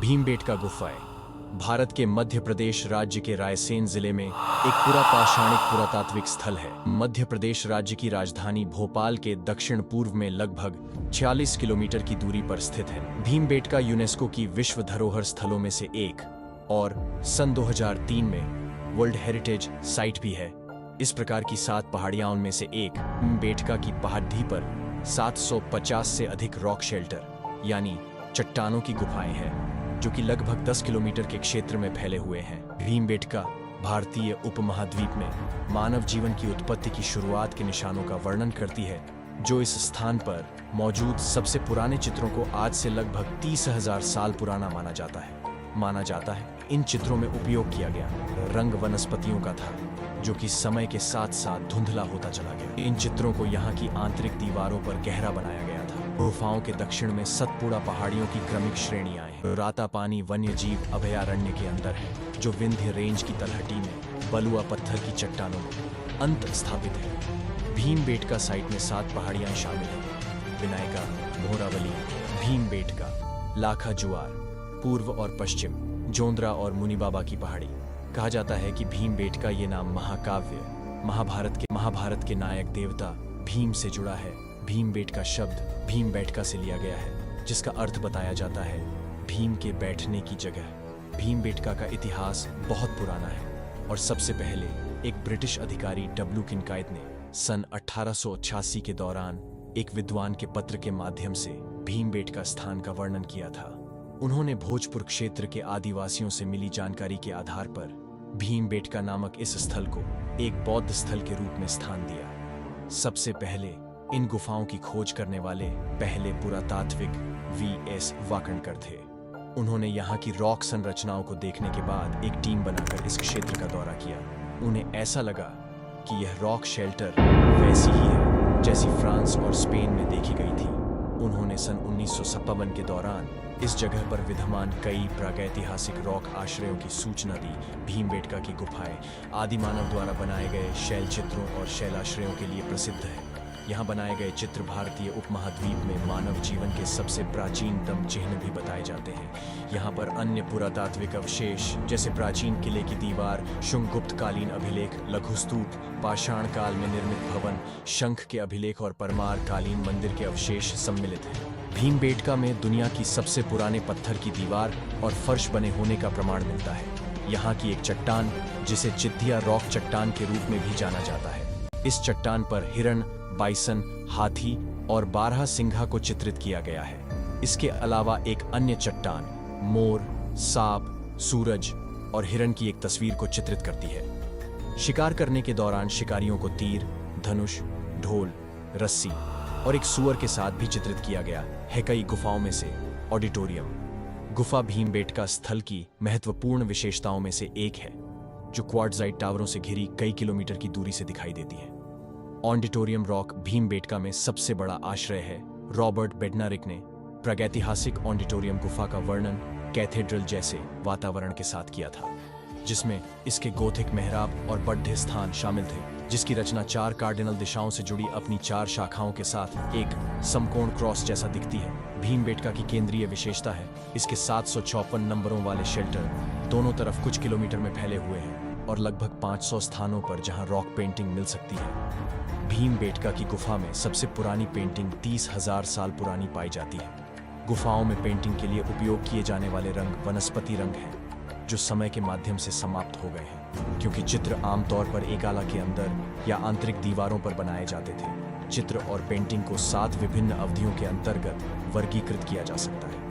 भीमबेटका गुफाएं भारत के मध्य प्रदेश राज्य के रायसेन जिले में एक पुरापाषाणिक पुरातात्विक स्थल है। मध्य प्रदेश राज्य की राजधानी भोपाल के दक्षिण पूर्व में लगभग 46 किलोमीटर की दूरी पर स्थित है। भीमबेटका यूनेस्को की विश्व धरोहर स्थलों में से एक और सन 2003 में वर्ल्ड हेरिटेज साइट भी है। इस प्रकार की 7 पहाड़ियां उनमें से एक। भीमबेटका की पहाड़ी पर 750 से अधिक रॉक शेल्टर यानी चट्टानों की गुफाएं हैं, जो कि लगभग 10 किलोमीटर के क्षेत्र में फैले हुए हैं। भीमबेटका भारतीय उपमहाद्वीप में मानव जीवन की उत्पत्ति की शुरुआत के निशानों का वर्णन करती है, जो इस स्थान पर मौजूद सबसे पुराने चित्रों को आज से लगभग 30,000 साल पुराना माना जाता है। इन चित्रों में उपयोग किया गया रंग वनस्पतियों का था, जो कि समय के साथ साथ धुंधला होता चला गया। इन चित्रों को यहाँ की आंतरिक दीवारों पर गहरा बनाया गया था। गुफाओं के दक्षिण में सतपुड़ा पहाड़ियों की क्रमिक श्रेणियां हैं। रातापानी वन्यजीव अभयारण्य के अंदर है, जो विंध्य रेंज की तलहटी में बलुआ पत्थर की चट्टानों में अंत स्थापित है। भीमबेटका साइट में 7 पहाड़ियां शामिल हैं: विनायका, मोहरावली, भीमबेटका, लाखा जुआर, पूर्व और पश्चिम, जोंद्रा और मुनिबाबा की पहाड़ी। कहा जाता है कि भीमबेटका ये नाम महाकाव्य महाभारत के नायक देवता भीम से जुड़ा है। भीमबेटका शब्द भीमबेटका से लिया गया है, जिसका अर्थ बताया जाता है भीम के बैठने की जगह। भीमबेटका का इतिहास बहुत पुराना है और सबसे पहले एक ब्रिटिश अधिकारी डब्ल्यू किनकायद ने सन 1886 के दौरान एक विद्वान के पत्र के माध्यम से भीमबेटका स्थान का वर्णन किया था। उन्होंने भोजपुर क्षेत्र के आदिवासियों से मिली जानकारी के आधार पर भीमबेटका नामक इस स्थल को एक बौद्ध स्थल के रूप में स्थान दिया। सबसे पहले इन गुफाओं की खोज करने वाले पहले पुरातात्विक वीएस वाकणकर थे। उन्होंने यहाँ की रॉक संरचनाओं को देखने के बाद एक टीम बनाकर इस क्षेत्र का दौरा किया। उन्हें ऐसा लगा कि यह रॉक शेल्टर वैसी ही है जैसी फ्रांस और स्पेन में देखी गई थी। उन्होंने सन 1957 के दौरान इस जगह पर विद्यमान कई प्रागैतिहासिक रॉक आश्रयों की सूचना दी। भीमबेटका की गुफाएं आदिमानव द्वारा बनाए गए शैल चित्रों और शैलाश्रयों के लिए प्रसिद्ध है। यहाँ बनाए गए चित्र भारतीय उपमहाद्वीप में मानव जीवन के सबसे प्राचीनतम चिन्ह भी बताए जाते हैं। यहाँ पर अन्य पुरातात्विक अवशेष जैसे प्राचीन किले की दीवार, शुंगगुप्त कालीन अभिलेख, लघुस्तूप, पाषाण काल में निर्मित भवन, शंख के अभिलेख और परमार कालीन मंदिर के अवशेष सम्मिलित हैं। भीमबेटका में दुनिया की सबसे पुराने पत्थर की दीवार और फर्श बने होने का प्रमाण मिलता है। यहाँ की एक चट्टान, जिसे चित्तिया रॉक चट्टान के रूप में भी जाना जाता है, इस चट्टान पर हिरण, बाइसन, हाथी और 12 सिंघा को चित्रित किया गया है। इसके अलावा एक अन्य चट्टान मोर, सांप, सूरज और हिरण की एक तस्वीर को चित्रित करती है। शिकार करने के दौरान शिकारियों को तीर, धनुष, ढोल, रस्सी और एक सुअर के साथ भी चित्रित किया गया है। कई गुफाओं में से ऑडिटोरियम गुफा भीमबेटका स्थल की महत्वपूर्ण विशेषताओं में से एक है, जो क्वार्ट्जाइट टावरों से घिरी कई किलोमीटर की दूरी से दिखाई देती है। ऑडिटोरियम रॉक भीमबेटका में सबसे बड़ा आश्रय है। रॉबर्ट बेडनारिक ने प्रागैतिहासिक ऑडिटोरियम गुफा का वर्णन कैथेड्रल जैसे वातावरण के साथ किया था, जिसमें इसके गोथिक मेहराब और बड्ढे स्थान शामिल थे, जिसकी रचना 4 कार्डिनल दिशाओं से जुड़ी अपनी 4 शाखाओं के साथ एक समकोण क्रॉस जैसा दिखती है। भीमबेटका की केंद्रीय विशेषता है इसके 754 नंबरों वाले शेल्टर दोनों तरफ कुछ किलोमीटर में फैले हुए हैं और लगभग 500 स्थानों पर जहां रॉक पेंटिंग मिल सकती है। भीमबेटका की गुफा में सबसे पुरानी पेंटिंग 30,000 साल पुरानी पाई जाती है। गुफाओं में पेंटिंग के लिए उपयोग किए जाने वाले रंग वनस्पति रंग हैं, जो समय के माध्यम से समाप्त हो गए हैं, क्योंकि चित्र आमतौर पर एकाला के अंदर या आंतरिक दीवारों पर बनाए जाते थे। चित्र और पेंटिंग को 7 विभिन्न अवधियों के अंतर्गत वर्गीकृत किया जा सकता है।